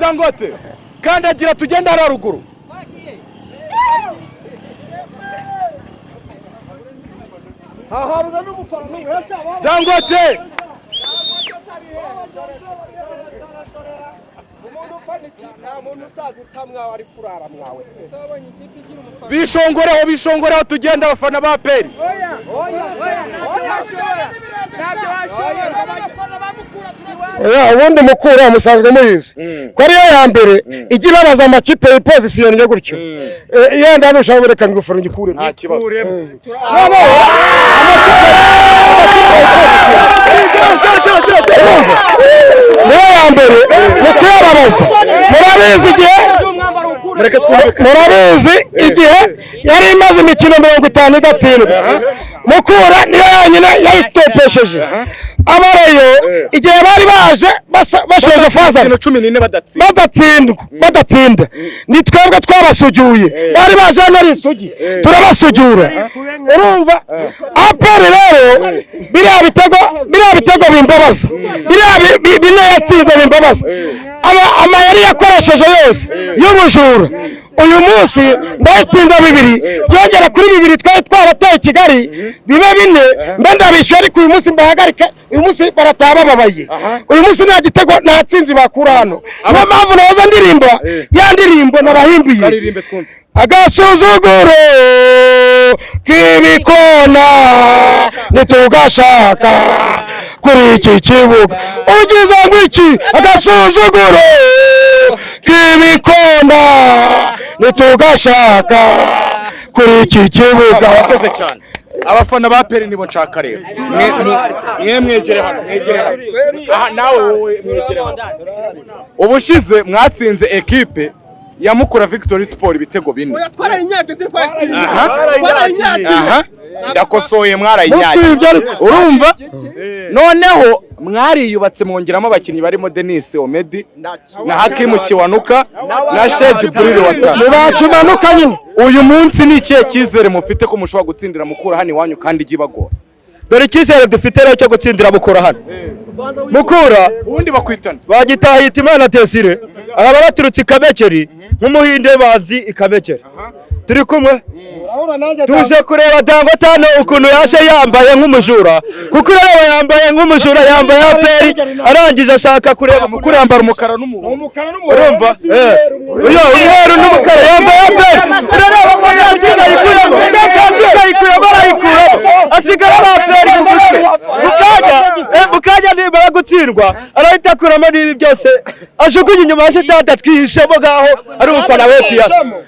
Dangote kandagira tugenda haruguru. Dangote bishongoreho tugenda abafana ba Peri. Ubundi Mukura musanzwe muyizi ko ariyo ya mbere ijya ibabaza amakipe y'ipozisiyonye gutyo yenda nushaka bureka ngufura ngikure nta kibazo. niyo ya mbere mukuyababaza murabizi igihe yari imaze imikino 50 igatsindwa. Mukura niyo yonyine yayistopesheje. Abareyo igihe bari baje bashoje faza 14 badatsinda ni twebwe twabasujuye. Bari baje hano ari isugi turabasujura. Urumva apere rero biriya bitego bimbabaza biriya yatsinze bimbabaza amayeri yakoresheje yose y'ubujura. Uyu munsi ndayitsinda 2 byongera kuri 2 twari twabateye Kigali bibe 4 mbe ndabishyura ariko uyu munsi mbahagarika. Uyu munsi barataha bababaye. Uyu munsi nta gitego natsinzi bakura hano. Niyo mpamvu naza ndirimba ya ndirimbo nabahimbiye agasuzuguro k'ibikona nitugashaka kuri iki kibuga ugize ngo iki agasuzuguro k'ibikona nitugashaka kuri iki kibuga. Wakoze cyane. Abafana ba Peri nibo nshaka rero. Mwegere hano. Aha nawe wowe mwegere hano. Ubushize mwatsinze equipe ya Mukura Victory Sport ibitego 4. Oya twarayinyage ziri kwa. Ndakosoye mwarayinyage. Urumva? Noneho mwariyubatse mwongeramo abakinnyi barimo Denis Omedi na Hakimu Kiwanuka na Sheji Buriri Wata. Mubacumanuka nyine. Uyu munsi ni ikihe cyizere mufite ko mushobora gutsindira Mukura hano iwanyu kandi gibagora? Dore icyizere dufite rero cyo gutsindira Mukura hano. Mukura ubundi bakwitana bagitahita Imana Desire aba baturutse Kabekeri nk'umuhinde bazi ikabekeri. Turi kumwe tuje kureba Dangote hano ukuntu yaje yambaye nk'umujura kuko ureba yambaye nk'umujura yambaye aperi arangije ashaka kureba Mukura yambara umukara n'umuhondo. Urumva uyo umweru n'umukara yambaye aperi urareba ko yaziga yikuramo asigara aperi mukanya niba gutsindwa arahita kuramo n'ibi byose ajugunye inyuma ya sitade twihishemo gaho ari umufana we pia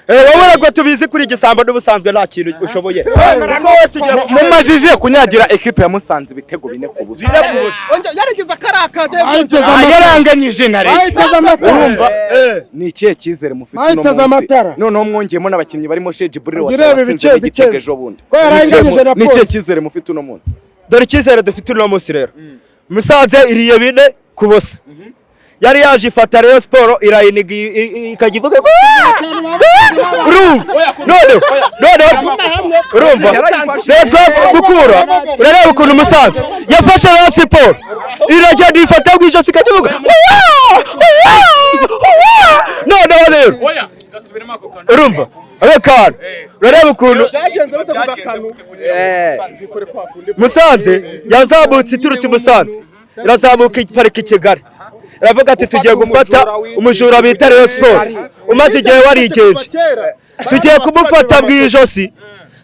wowe ngo tubizi kuri Gisambo n'ubusanzwe nta kintu ushoboye. Mumajije kunyagira equipe ya Musanze ibitego 4 ku busa. Yarigize akaraka yaranganyije na leta. Urumva ni ikihe cyizere mufite no munsi? Noneho mwongeyemo n'abakinnyi barimo Sheji Buriri Wata igitego ejo bundi. Ni ikihe cyizere mufite no munsi? Dore icyizere dufite no munsi rero Musanze iriye 4 ku busa. Yari yaje ifata Rayon Sport irayiniga ikagivuga urumva rero Mukura urareba ukuntu Musanze yafashe Rayon Sport iragenda ifata bw'ijosi ikagivuga rero urumva abekana urareba ukuntu Musanze yazamutse iturutse Musanze irazamuka iparika Kigali iravuga ati tugiye gufata umujura bita Rayon Sport umaze igihe warigenje tugiye kumufata bw'ijosi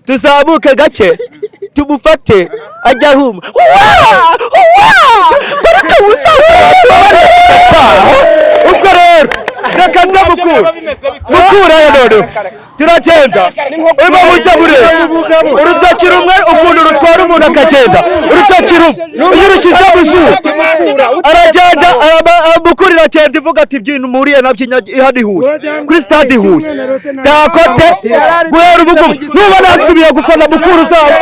tuzabuke gake tumufate ajya huma ubwo rero reka nza Mukura rero turagenda uba mujya bureba urutoki rumwe ukuntu rutwara umuntu akagenda urutoki rumwe iyo rukiza muzuru aragenda Mukura iragenda ivuga ati byintu muriye nabyo hano Ihuye kuri stade Ihuye Dangote guhera ubugumwe nuba nasubiye gufana Mukura uzambasa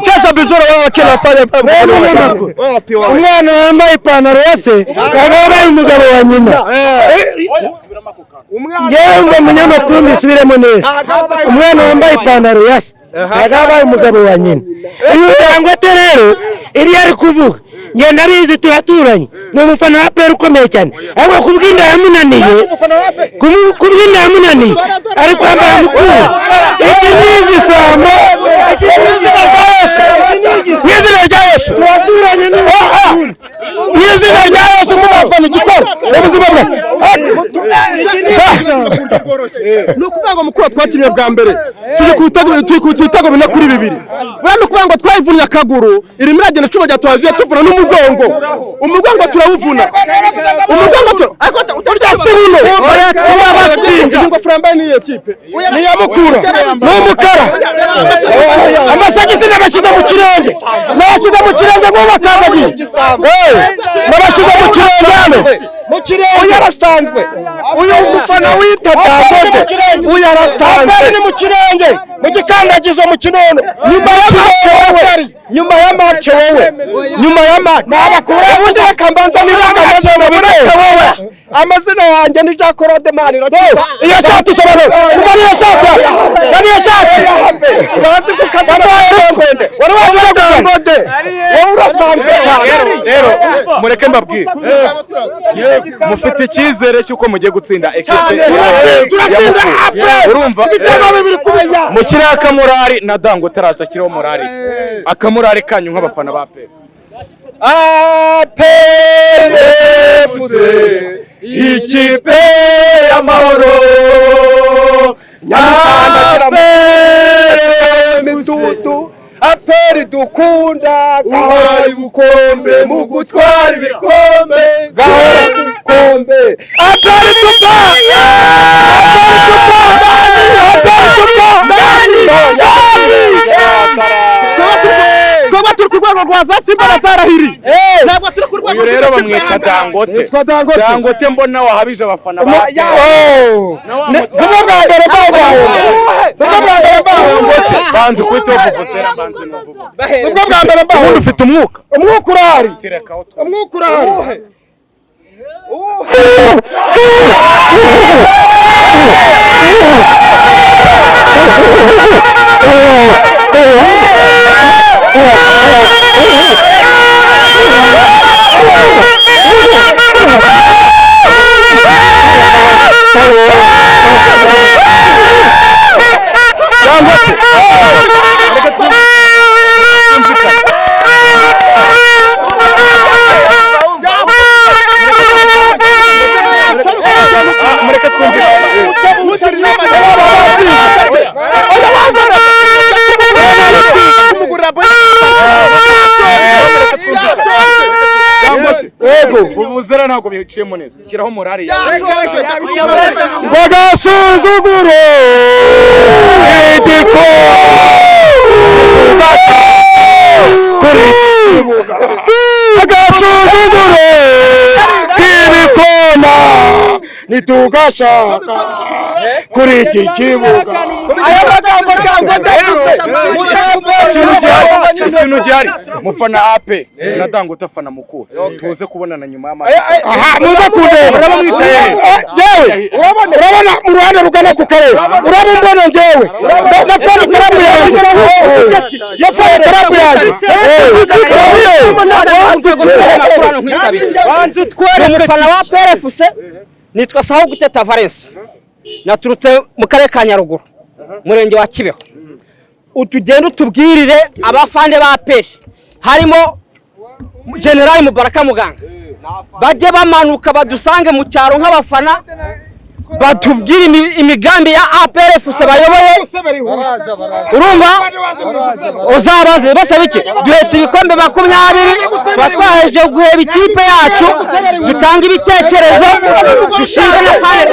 cheza bizoro wakina fanya umwana wambaye ipantaro yase kagaba umugabo wa nyina yewe munyamakuru mbisubiremo neza umwana wambaye ipantaro yase kagaba umugabo wa nyina iyo Dangote rero iri ari kuvuga njye ndabizi turaturanye ni umufana wa peri ukomeye cyane ariko kubw'inda yamunaniye kubw'inda yamunaniye ari kwambara mukuru iki ni igisambo n'izina rya Yesu turaturanye n'izina rya Yesu kumufana igikora ubuzima bwe ni ukuvuga ngo mukuru twakiriye bwa mbere turi ku bitego bine kuri 2 buriya ni ukuvuga ngo twayivunnye akaguru irimo iragenda icuma rya twagiye tuvuna n'umugongo umugongo turawuvuna umugongo urya si buno ingofero yambaye n'iyo kipe ni ya mukura ni umukara amasogisi nabashyize mu kirenge nk'ubu akandagiye nabashyize mu kirenge hano uyu arasanzwe uyu mufana wita Dangote uyu arasanzwe ni mu kirenge mu gikandagizo mu kinono nyuma ya match wowe ubundi bakambanza nibakamaze mu bireka wowe amazina yanjye ni Jacorode Mani iyo cyatsi sobanura kuba niyo cyatsi bazi kukazana Dangote wari wavuga Dangote wowe urasanzwe cyane rero mureke mbabwire mufite icyizere cy'uko mugiye gutsinda ekipe urumva mushyire akamurari na Dangote araza akiriho morali akamurari kanyu nk'abafana ba peri APR ikipe y'amahoro nyakanda mitutu APR dukunda gahora ubukombe mu gutwara ibikombe gahora ubukombe APR tupa twaba turi ku rwego rwa za Simba na Zarahiri ntabwo turi ku rwego rero bamwita Dangote mbona wahabije abafana ba zimwe bwa mbere banze kwita vuvuzera banze n'uvuga zimwe bwa mbere ubundi ufite umwuka urahari vuvuzera ntabwo biciyemo neza shyiraho morali yawe bagasuzuguro agasuzuguro k'ibikona nitugashaka kuri iki kibuga aya magambo ikintu gihari mufana AP na Dangote afana mukuru tuze kubonana nyuma y'amazi muze kundeba urabamwicaye jewe urabona mu ruhande rugana ku karere urabona njyewe nafana karabu yanjye bantu twere umufana wa PRFC nitwa Sahugute Tavares naturutse mu karere ka Nyaruguru murenge wa Kibeho utugenda utubwirire abafande ba PER harimo General Mubaraka Muganga bajye bamanuka badusange mu cyaro nk'abafana batubwire imigambi ya APRFC bayoboye urumva uzabaze bose biki duhetse ibikombe 20 batwaje guheba ikipe yacu dutanga ibitekerezo dushinga na fane